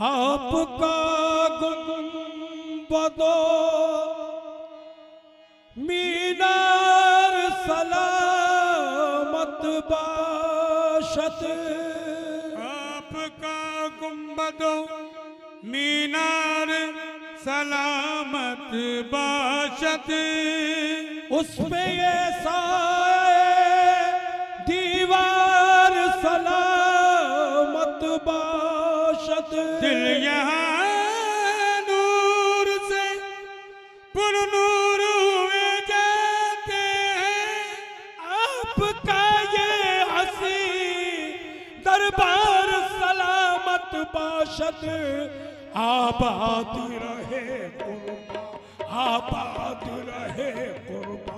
आपका गुंबदो मीनार सलामत बाशत, आपका गुंबदो मीनार सलामत बाशत, उसमें ये साए दीवार सलामत बाशत। दिल यहाँ नूर से पुरनूर हुए जाते हैं, आपका ये हसी दरबार सलामत बाशत। आबाद रहे कुर्बा, आबाद रहे कुर्बा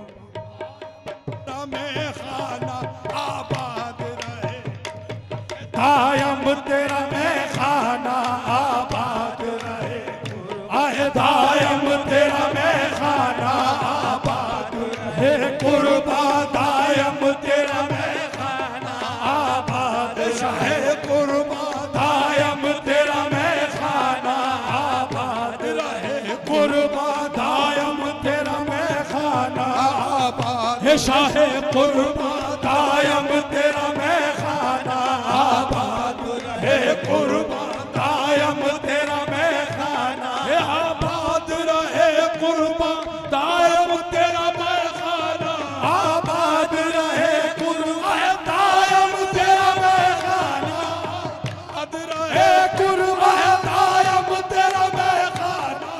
में खाना, आबाद रहे दायम तेरा में खाना, आबाद रहे आए दायम तेरा में खाना, आबाद रहे कुर्बा दायम तेरा में खाना, आबाद रहे कुर्बा दायम तेरा में खाना, आबाद रहे कुर्बा दायम तेरा में खाना, आबाद शाहे कुर्बा दायम तेरा में खाना, आबाद रहे कुर्बा दायम तेरा में खाना, आबाद रहे कुर्बा दायम तेरा में खाना, आबाद रहे कुर्बा दायम तेरा में खाना, आबाद रहे कुर्बा दायम तेरा में खाना,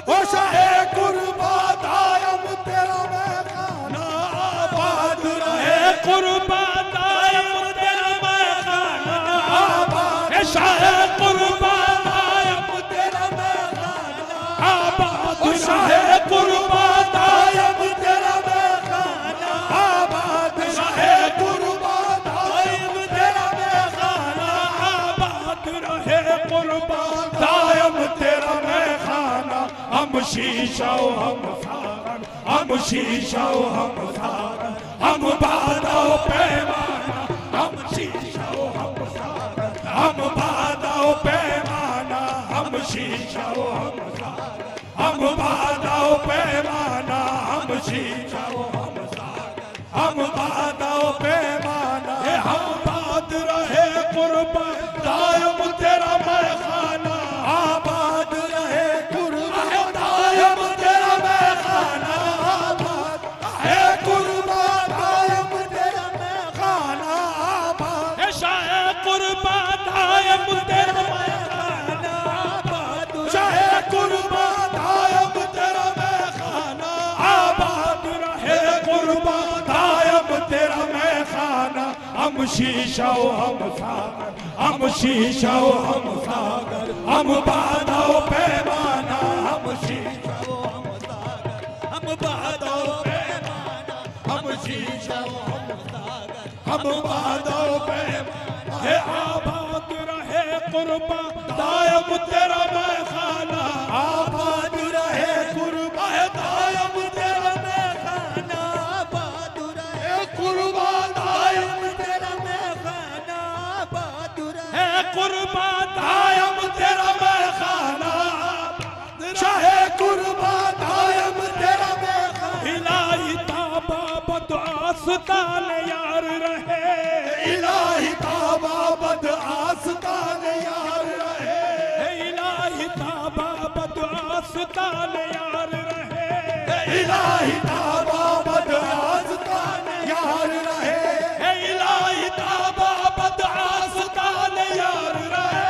ओ शाहे कुर्बा दायम तेरा में खाना, आबाद रहे कुर्बा दायम तेरा में खाना, आबाद शाहे कुर्बा दायम तेरा में खाना, आबाद शाहे कुर्बा दायम तेरा में खाना, आबाद शाहे कुर्बा दायम तेरा में खाना, आबाद रहे कुर्बा दायम तेरा में खाना। हम शीशा हम सागर, हम शीशा हम सागर, हम बादो पैमाना, हम शीशा हम सागर, हम बादो पैमाना, हम शीशा हम सागर, हम बादो पैमाना, हम शीशा हम सागर, हम बादो पैमाना। हम बाद रहे कुर्बा दायम तेरा मैं खाना, आबाद रहे कुर्बा दायम तेरा मैं खाना, आबाद है कुर्बा दायम तेरा मैं खाना, आबाद शाहे कुर्बा दायम तेरा मैं खाना, आबाद शाहे कुर्बा दायम तेरा मैं खाना, आबाद रहे कुर्बा दायम तेरा मैं खाना। हम शीशा हम सागर, हम शीशा हम सागर, हम बादो पैमाना, हम शीशा हम सागर, हम बादो पैमाना, हम शीशा हम सागर, हम बादो पैमाना। हे आबाद रहे कुर्बा दायम तेरा मैं खाना, आबाद रहे कुर्बा दायम तेरा मैं खाना, आबाद रहे कुर्बा दायम तेरा मैं खाना, आबाद रहे कुर्बा दायम तेरा मैं खाना, शाहे कुर्बा दायम तेरा मैं खाना। इलाही ताबा बद आस्तान यार रहे, इलाही ताबा बद आस्तान यार रहे, इलाही ताबा बद आस्तान यार रहे, इलाही ताबा बद आस्तान यार रहे, इलाही ताबा बद आस्तान यार रहे,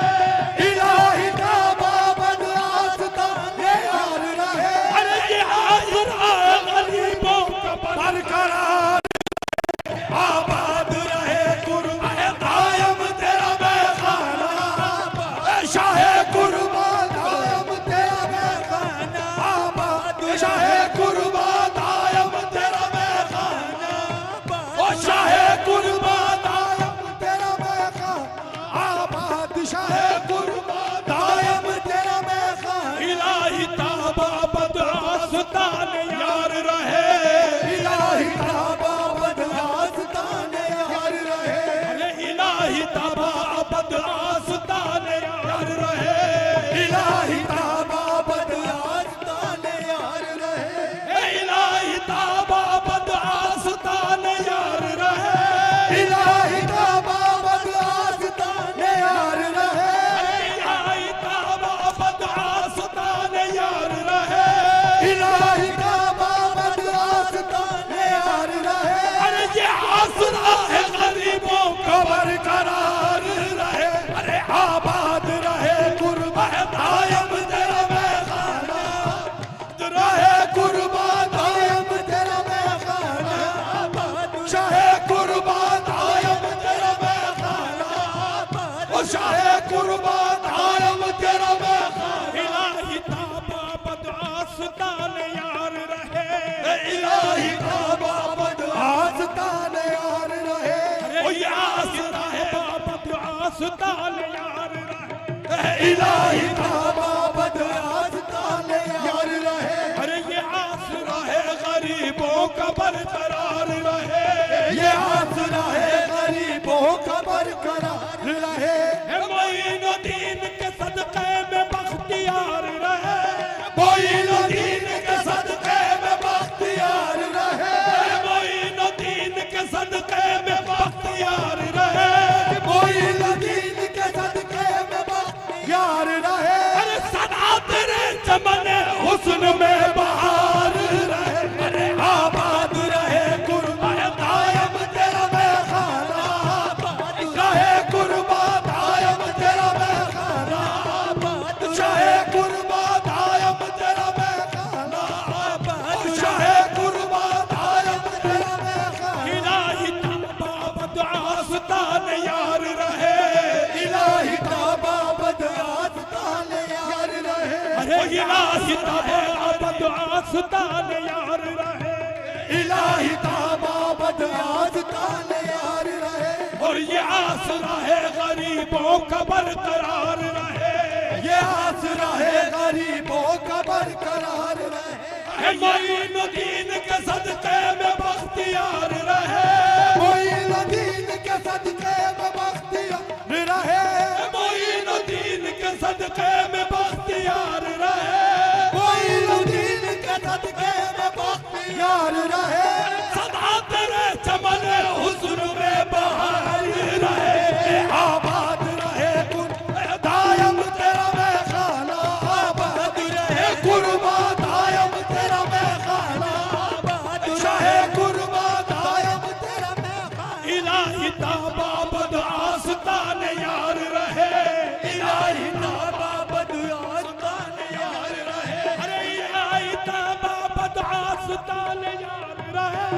इलाही ताबा बद आस्तान यार रहे। अरे ये आसरा गरीबों का बरकरार, आबाद रहे कुर्बा दायम तेरा मैं खाना, शाहे कुर्बा दायम तेरा मैं खाना, आबाद शाहे कुर्बा दायम तेरा मैं खाना, ओ शाहे कुर्बा दायम तेरा मैं खाना, आबाद शाहे कुर्बा दायम तेरा मैं खाना। इलाही ताबा बद आस्तान यार रहे, इलाही ताबा बद आस्तान यार रहे, इलाही ताबा बद आस्तान यार रहे। आस्तान यार रहे। इलाही काबा बद आस्तान यार रहे। अरे ये आसरा है गरीबों का बरकरार रहे। ये आसरा है गरीबों का बरकरार रहे। मोइनुद्दीन के सदक़े में बख्तियार रहे। मोइनुद्दीन के सदक़े में बख्तियार रहे। मोइनुद्दीन के सदक़े में बख्तियार रहे। मोइनुद्दीन के सदक़े में बख्तियार रहे। अरे सदा तेरे चमन हुस्न में बहार रहे। अरे आबाद रहे कुर्बा दायम तेरा मैखाना। आबाद रहे कुर्बा दायम तेरा मैखाना। आबाद चाहे कुर्बा दायम तेरा मैखाना। आबाद चाहे कुर्बा दायम तेरा मैखाना। इलाही ताबद आस्तान यार रहे। इलाही काबा बद आस्तान यार रहे। अरे इलाही ताबद आस्तान यार रहे। इलाही काबा बद आस्तान यार रहे। और ये आसरा है गरीबों का बरकरार रहे। ये आसरा है गरीबों का बरकरार रहे। मोइनुद्दीन के सदक़े में बख्तियार रहे। मोइनुद्दीन के सदक़े में बख्तियार रहे। मोइनुद्दीन के सदक़े में बख्तियार रहे। मोइनुद्दीन के सदक़े में बख्तियार रहे। सदा तेरे चमन हुस्न में बहार रहे। आबाद रहे कुर्बा दायम तेरा मैखाना। आबाद रहे कुर्बा दायम तेरा मैखाना। आबाद चाहे कुर्बा दायम तेरा मैखाना। इलाही ताबद आस्तान यार रहे। इलाही काबा बद आस्तान यार रहे। अरे इलाही ताबद आस्तान यार रहे।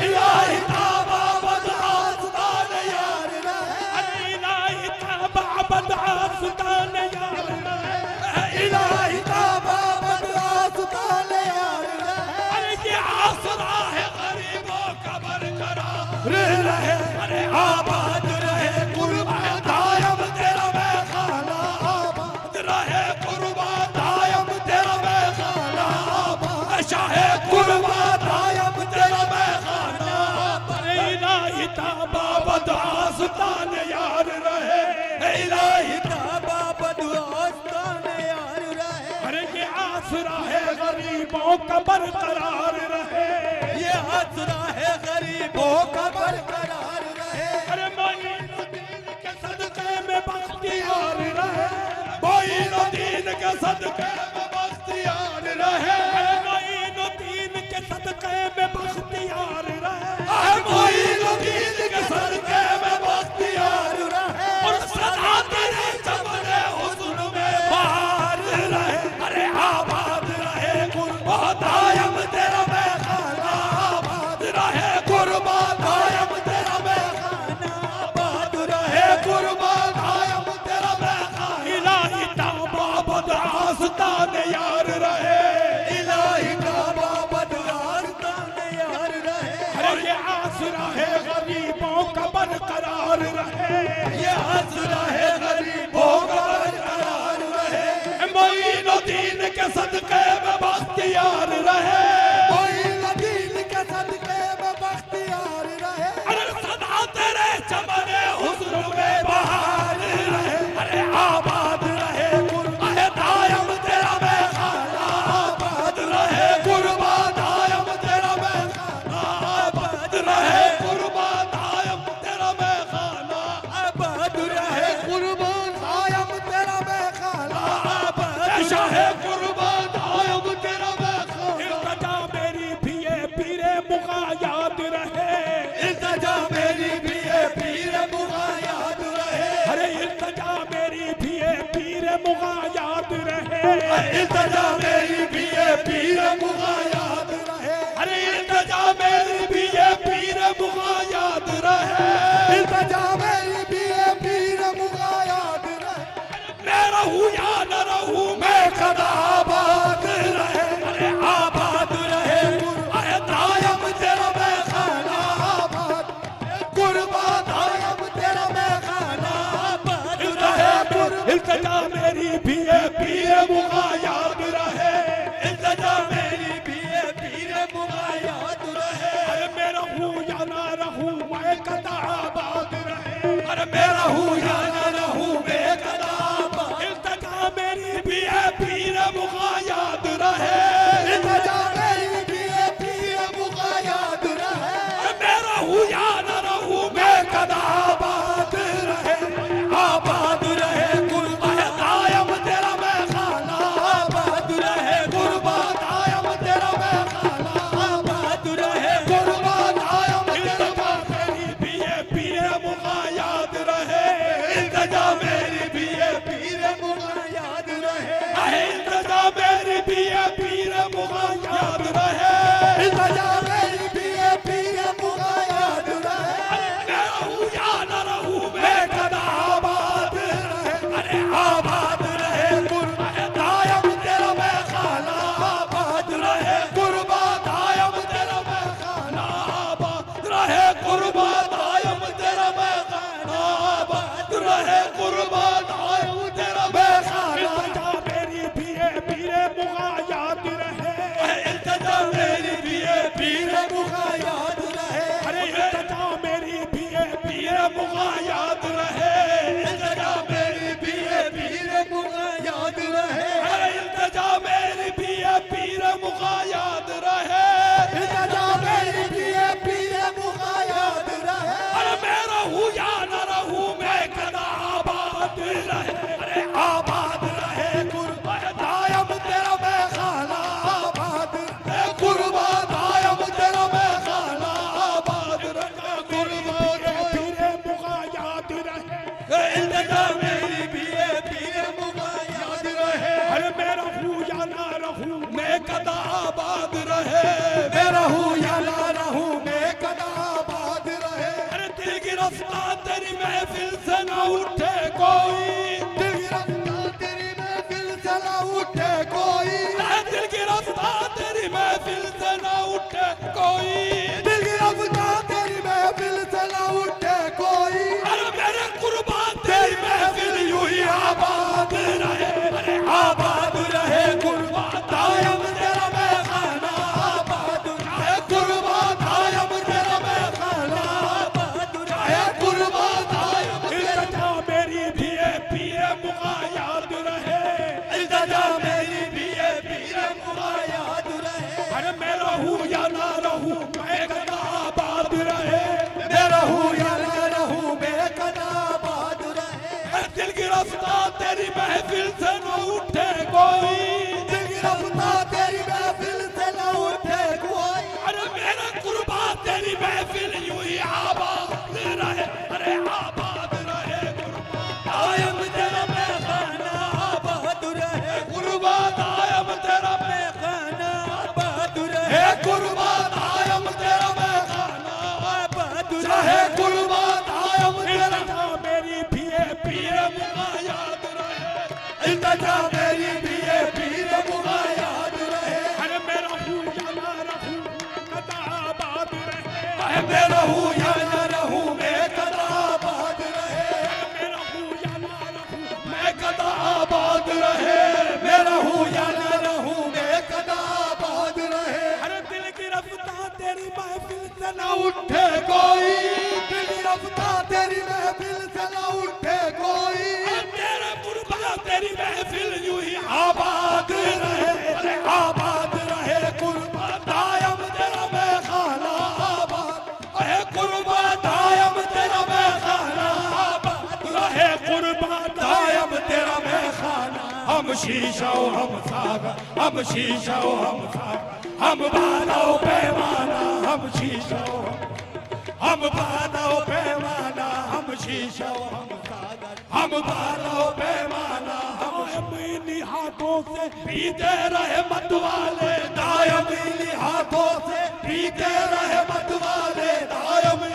इलाही काबा बद आस्तान यार रहे। अरे इलाही ताबद आस्तान यार रहे। इलाही काबा बद आस्तान यार रहे। अरे ये आसरा है गरीबों का बरकरार रहे। अरे आबाद रहे कुर्बा दायम तेरा मैखाना। आबाद रहे कुर्बा दायम तेरा मैखाना। आबाद चाहे कुर्बा दायम तेरा मैखाना। अरे इलाही ताबद आस्तान यार रहे। इलाही काबा बद आस्तान यार रहे। अरे ये आसरा है गरीबों का बरकरार रहे। ये आसरा है गरीबों का बरकरार रहे। अरे मोइनुद्दीन के सदक़े में बख्तियार रहे। मोइनुद्दीन के सदक़े में बख्तियार रहे। मोइनुद्दीन के सदक़े में बख्तियार रहे। मोइनुद्दीन के सदक़े में बख्तियार रहे। और सदा तेरे चमन हुस्न में बहार रहे। अरे आबाद रहे कुर्बा दायम तेरा मैखाना। आबाद रहे कुर्बा दायम तेरा मैखाना। आबाद रहे कुर्बा दायम तेरा मैखाना। इलाही ताबद आस्तान यार रहे। इलाही काबा बद आस्तान यार रहे। अरे ये आसरा है गरीबों का बरकरार रहे। ये आसरा है गरीबों का बरकरार रहे। मोइनुद्दीन के सदक़े में बख्तियार रहे। मोइनुद्दीन के सदक़े में बख्तियार रहे। अरे सदा तेरे चमन हुस्न में बहार रहे। अरे आबाद रहे कुर्बा दायम तेरा मैखाना। आबाद रहे कुर्बा दायम तेरा मैखाना। आबाद रहे कुर्बा दायम तेरा मैखाना। आबाद रहे कुर्बा दायम तेरा मैखाना। आबाद चाहे कुर्बा दायम तेरा मैखाना। इल्तिजा मेरी भी ये पीरे मुगा याद रहे। इल्तिजा मेरी भी ये पीर मुगा याद रहे। अरे इल्तिजा मेरी भी ये पीरे मुगा याद रहे। इल्तिजा मेरी भी ये पीर मुगा याद रहे। अरे इल्तिजा मेरी भी ये पीरे मुगा याद रहे। इल्तिजा मेरी भी ये पीर मुगा याद रहे। मैं रहूं या न रहूं मैं खदा आबाद रहे। अरे आबाद रहे कुर्बा दायम तेरा मैखाना। आबाद कुर्बा दायम तेरा मैखाना। आबाद मेरी भी है पीर मुगा याद रहे, इल्तिजा मेरी भी है पीर मुगा याद रहे। अरे मेरा हूँ या ना रहूँ मैं कदा आबाद रहे, अरे मेरा हूँ या ना रहूँ मैं कदा आबाद। इल्तिजा मेरी भी है पीर मुगा याद रहे, इल्तिजा मेरी भी है पीर मुगा याद रहे। अरे मेरा हूँ या ना रहूँ मैं कदा आबाद रहे, आबाद रहे कुर्बा दायम तेरा मैं खाना, आबाद रहे कुर्बा दायम तेरा मैं खाना, आबाद रहे कुर्बा दायम तेरा मेरी भी है पीर मुगा याद रहे, इल्तिजा मेरी भी है पीर मुगा याद रहे। इल्तिजा मेरी भी है पीर मुगा याद रहे, इल्तिजा मेरी भी है पीर मुगा याद रहे। मैं हूँ या न रहूँ मैं कदा आबाद रहे, अरे आबाद रहे कुर्बा दायम तेरा मैं खाना, आबाद रहे कुर्बा दायम तेरा मैं खाना, आबाद रहे कुर्बा दायम तेरा मैं खाना, आबाद रहे कुर्बा दायम तेरा मैं खाना। इल्तिजा मेरी भी है पीर मुगा याद रहे, इल्तिजा मेरी भी है पीर मुगा याद रहे। अरे इल्तिजा मेरी भी है पीर मुगा याद रहे, इल्तिजा मेरी भी है पीर मुगा याद रहे। अरे इल्तिजा मेरी भी है पीर मुगा याद रहे, इल्तिजा मेरी भी है पीर मुगा याद रहे। अरे मैं रहूँ या न रहूँ मैं कदा आबाद रहे, अरे आबाद रहे कुर्बा दायम तेरा मैं खाना, आबाद रहे कुर्बा दायम तेरा मैं खाना, आबाद रहे कुर्बा पीर मुगा याद रहे, इल्तिजा मेरी भी है पीर मुगा याद रहे। अरे मैं रहूँ या न रहूँ मैं कदा आबाद रहे, मैं रहूँ या ना रहूँ मैं कदा आबाद रहे। अरे दिल की रफ्तार तेरी महफिल से न उठे कोई, दिल की रफ्तार तेरी महफिल से ना उठे कोई, दिल की रफ्तार तेरी महफिल से न उठे कोई, दिल की रफ्तार तेरी महफिल से ना उठे कोई। अरे मेरे कुर्बान तेरी महफिल यूं ही आबाद रहे, अरे आबाद रहे कुर्बा दायम तेरा मैं खाना, आबाद रहे कुर्बा दायम तेरा मैं खाना, आबाद रहे कुर्बा दायम तेरा। इल्तिजा मेरी भी है पीर मुगा याद रहे, इल्तिजा मेरी भी है पीर मुगा याद रहे। अरे मैं रहूँ या ना रहूँ मैं कदा आबाद रहे, मैं रहूँ या ना रहूँ मैं कदा आबाद रहे। दिल की रफ्तार तेरी महफिल से न उठे कोई, दिल की रफ्तार तेरी महफिल से ना उठे कोई। अरे मेरा कुर्बान तेरी महफिल यूं ही आबाद रहे, अरे आबाद रहे कुर्बान दायम तेरा मैं खाना, आबाद रहे कुर्बा दायम तेरा मैं खाना, आबाद रहे कुर्बा दायम तेरा मैं खाना, आबाद रहे कुर्बा दायम तेरा। इल्तिजा मेरी भी है पीर मुगा याद रहे, इल्तिजा मेरी भी है पीर मुगा याद रहे। अरे मैं रहूँ या ना रहूँ कदा आबाद रहे, मैं रहूँ या ना रहूँ मैं कदा आबाद रहे। मैं रहूँ या ना रहूँ मैं कदा आबाद रहे, मैं रहूँ या ना रहूँ मैं कदा आबाद रहे। अरे दिल की रफ्तार तेरी महफिल से न ना उठे कोई, दिल की रफ्तार तेरी महफिल से ना उठे कोई। तेरा कुर्बान तेरी महफिल यूं ही आबाद रहे, अरे आबाद रहे कुर्बा दायम तेरा मैं खाना, आबाद रहे कुर्बा दायम तेरा मैं खाना, आबाद रहे कुर्बा दायम तेरा मैं खाना। हम शीशा हम सागा, हम शीशा हम सागा, हम बादो पैमाना, हम शीशा हम बादो पैमाना, हम शीशा हम सागा, हम बादो पैमाना, हम अपनी हाथों से पीते रहे मत वाले दायमी हाथों से, पीते रहे मत वाले दायमी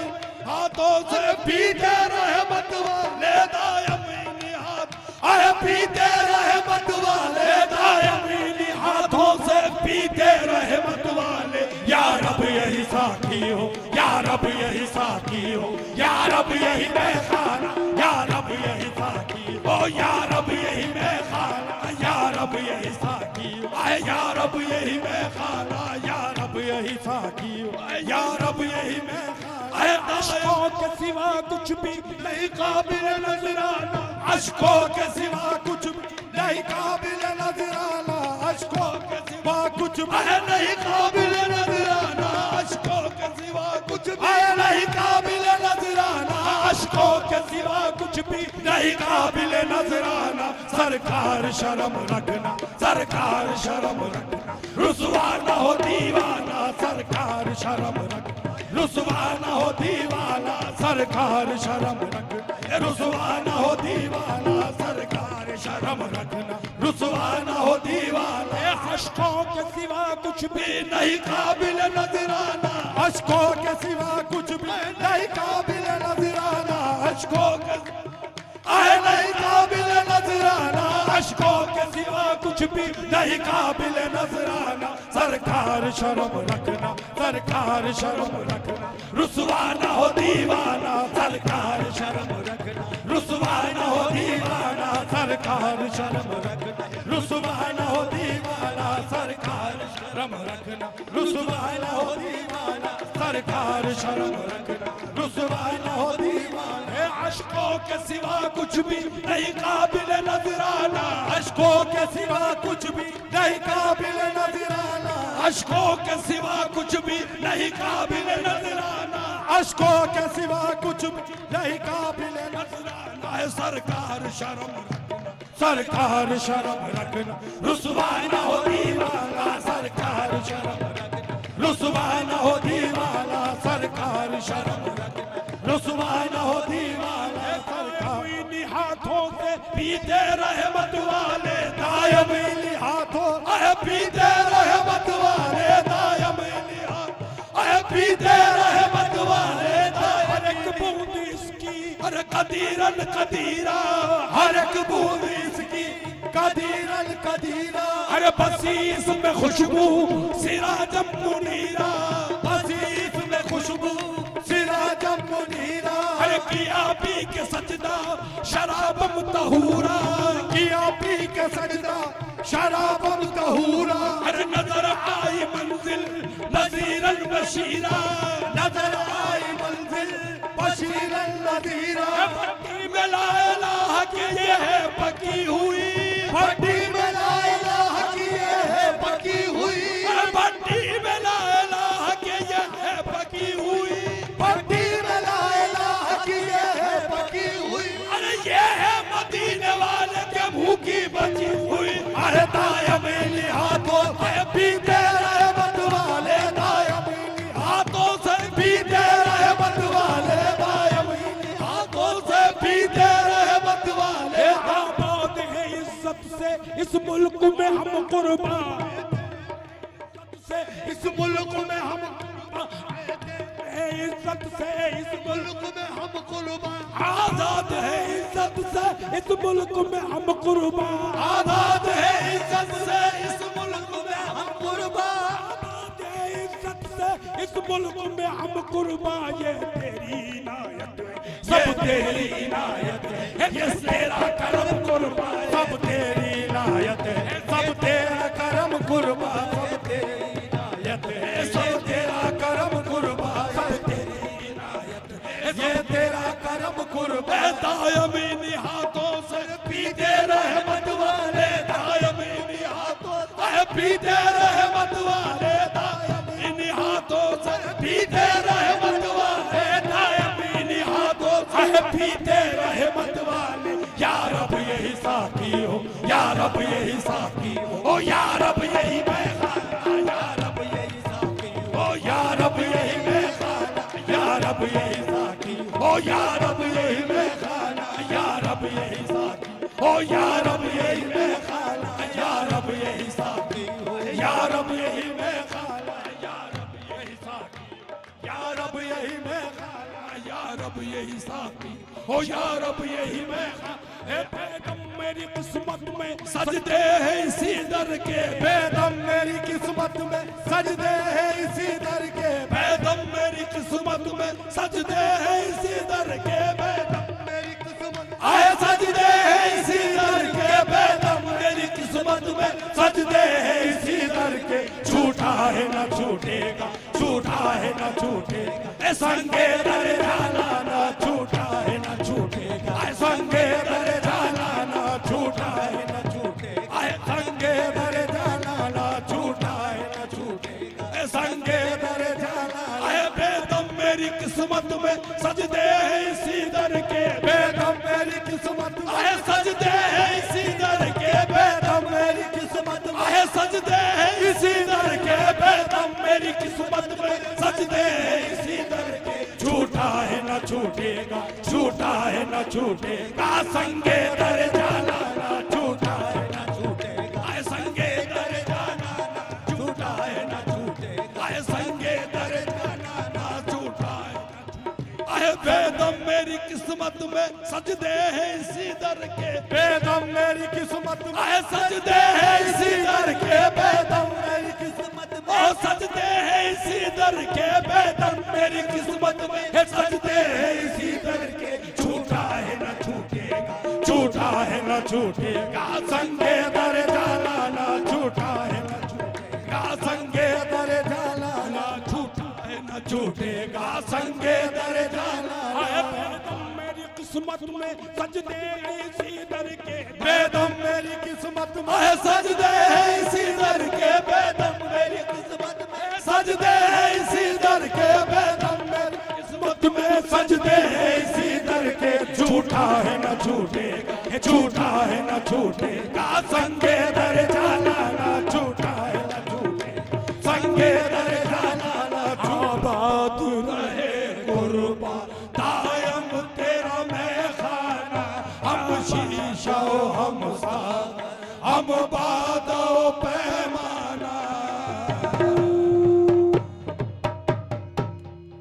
हाथों से, पीते रहे मत वाले दायमी हाथ, अरे पीते रहे मत वाले दायमी हाथों से, पीते रहे मत वाले। या रब यही साथी हो, या रब यही साथी हो, या रब यही मैं खाना, या रब रब यही साकी, ओ या रब यही मैं खाना, या रब यही साकी, आए या रब यही मैं खाना, या रब यही साकी, या रब यही मैं खाना, आए अश्कों के सिवा कुछ भी नहीं काबिल नजराना, अश्कों के सिवा कुछ भी नहीं काबिल नजराना, अश्कों के सिवा कुछ भी नहीं काबिल नजराना, अश्कों के सिवा कुछ भी नहीं काबिल नजराना, अश्कों के सिवा कुछ भी नहीं काबिल नजराना, सरकार शर्म रखना, सरकार शर्म रखना, रुसवा न हो दीवाना, सरकार शर्म रखना, रुसवा न हो दीवाना, सरकार शर्म रखना, रुसवा न हो दीवाना, सरकार शर्म रखना, रुसवा न हो दीवाना, अश्कों के सिवा कुछ भी नहीं काबिल नजराना, अश्कों के सिवा कुछ भी नहीं काबिल नजराना, अश्कों के नहीं काबिल नजराना, अश्कों के सिवा कुछ भी नहीं काबिल नजराना, सरकार शर्म रखना, सरकार शर्म रखना, रुसवा न हो दीवाना, सरकार शर्म रखना, रुसवा न हो दीवाना, सरकार शर्म रखना, रुसवा न हो दीवाना, सरकार शर्म रखना, रुसवा न हो दीवाना, सरकार शर्म रखना, रुसवा न हो दीवाना, अश्कों के सिवा कुछ भी नहीं काबिल नजराना, अश्कों के सिवा कुछ भी नहीं काबिल नजराना, अश्कों के सिवा कुछ भी नहीं काबिल नजराना, अश्कों के सिवा कुछ भी नहीं काबिल नजराना, सरकार शर्म रखना, सरकार शर्म रखना, रुसवा न हो दीवाना, सरकार शर्म रखना, रुसवा न हो दीवाना, सरकार शर्म रखना, रुसवा न हो दीवाना, हाथों से पीते रहमत वाले दायम हाथों पीते रहमत वाले दायम पीते रहमत वाले हर एक बूंद इसकी हर कदीरन कदीरा, हर एक बूंद इसकी कदीरन कदीरा, हर बसीस में खुशबू सिराजम मुनीरा, बसीस में खुशबू सिराजम मुनीरा, हर किया पी के सजदा शराबम तहूरा, किया पी के सजदा शराबम तहूरा, हर नजर आई मंजिल नजीरन बशीरा, नजर आई मंजिल बशीरन नजीरा, भट्टी में ला इलाहा की ये है पकी हुई, भट्टी में ला इलाहा की ये है पकी हुई, भट्टी में ला इलाहा की ये है पकी हुई, भट्टी में ला इलाहा की ये है पकी हुई, अरे ये है मदीने वाले के मुंह की बची हुई, अरे दायम हाथों से पीते रहमत वाले, दायम हाथों से पीते रहमत वाले, दायम हाथों से पीते रहमत वाले, आबाद है इज्जत से इस मुल्क में हम कुर्बान, से इस मुल्क में हम है इज्जत से इस मुल्क में हम कुर्बान, आजाद है इज्जत से इस मुल्क में हम कुर्बान, आजाद है इज्जत से इस मुल्क में हम कुर्बान, आजाद है इज्जत से इस मुल्क में हम कुर्बान, ये तेरी इनायत है, सब तेरी इनायत है, ये तेरा करम कुर्बान, सब तेरी इनायत है, सब तेरा करम कुर्बान, सब तेरी इनायत है, सब तेरा करम कुर्बान, सब तेरी इनायत है, ये तेरा करम कुर्बान, दायमीनी हाथों से पीते रहमत वाले, दायमीनी हाथों से पीते रहमत वाले, दायमीनी हाथों से पीते रहमत वाले, दायमीनी हाथों से पीते रहमत वाले, या रब यही साकी हो, या रब यही साकी हो, ओ या रब यही मैं खाना, या रब यही साकी हो, ओ या रब यही मैं खाना, या रब यही साकी, ओ या रब यही मैं खाना, या रब यही साकी, ओ या रब यही मैं खाना, या रब यही साकी हो, या रब यही मैं खाना, या रब यही साकी, या रब यही मैं खाना, या रब यही साकी, ओ या रब यही मैं खाना, बेदम मेरी किस्मत में सजदे हैं इसी दर के, बेदम मेरी किस्मत में सजदे हैं इसी दर के, बेदम मेरी किस्मत में सजदे हैं इसी दर के, बेदम मेरी किस्मत छूटेगा, छूटा है न छूटेगा, ए संगे दर जाला न छूटा है न छूटेगा, ए संगे दर जाला न छूटा है न छूटेगा, ए संगे दर जाला न छूटा है न छूटेगा, ए संगे दर जाला, ए बेदम मेरी किस्मत में सजदे हैं इसी दर के, बेदम मेरी किस्मत में, ए सजदे हैं इसी दर के, बेदम मेरी किस्मत में, ए सजदे हैं इसी दर के, बेदम मेरी किस्मत में सजदे हैं इसी दर के, छूटा है न छूटेगा, छूटा है न छूटेगा, संगे दर जाला न छूटा है न छूटेगा, ए संगे दर जाला न छूटा है न छूटेगा, ए संगे दर जाला न छूटा है न छूटेगा, ए बेदम मेरी किस्मत में सजदे हैं इसी दर के, बेदम मेरी किस्मत में, ए सजदे हैं इसी दर के, बेदम मेरी किस्मत में, ओ सजदे हैं इसी दर के, बेदम मेरी किस्मत में, ए सजदे हैं इसी दर के, छूटा है न छूटेगा, छूटा है न छूटेगा, संगे दर जाला न छूटा है न छूटेगा, संगे दर जाला न छूटा है न छूटेगा, संगे दर जाला, बेदम मेरी किस्मत में सजदे हैं इसी दर के, बेदम मेरी किस्मत में सजदे हैं इसी दर के, बेदम मेरी किस्मत में सजदे हैं इसी दर के, बेदम मेरी किस्मत में सजदे हैं इसी दर के, झूठा है न छूटेगा, झूठा है न छूटेगा, संगे दर जाला न छूटा है न छूटेगा, संगे दर जाला न आबाद रहे कुर्बा दायम तेरा मैं खाना, हम शीशा हम सा हम बादो पे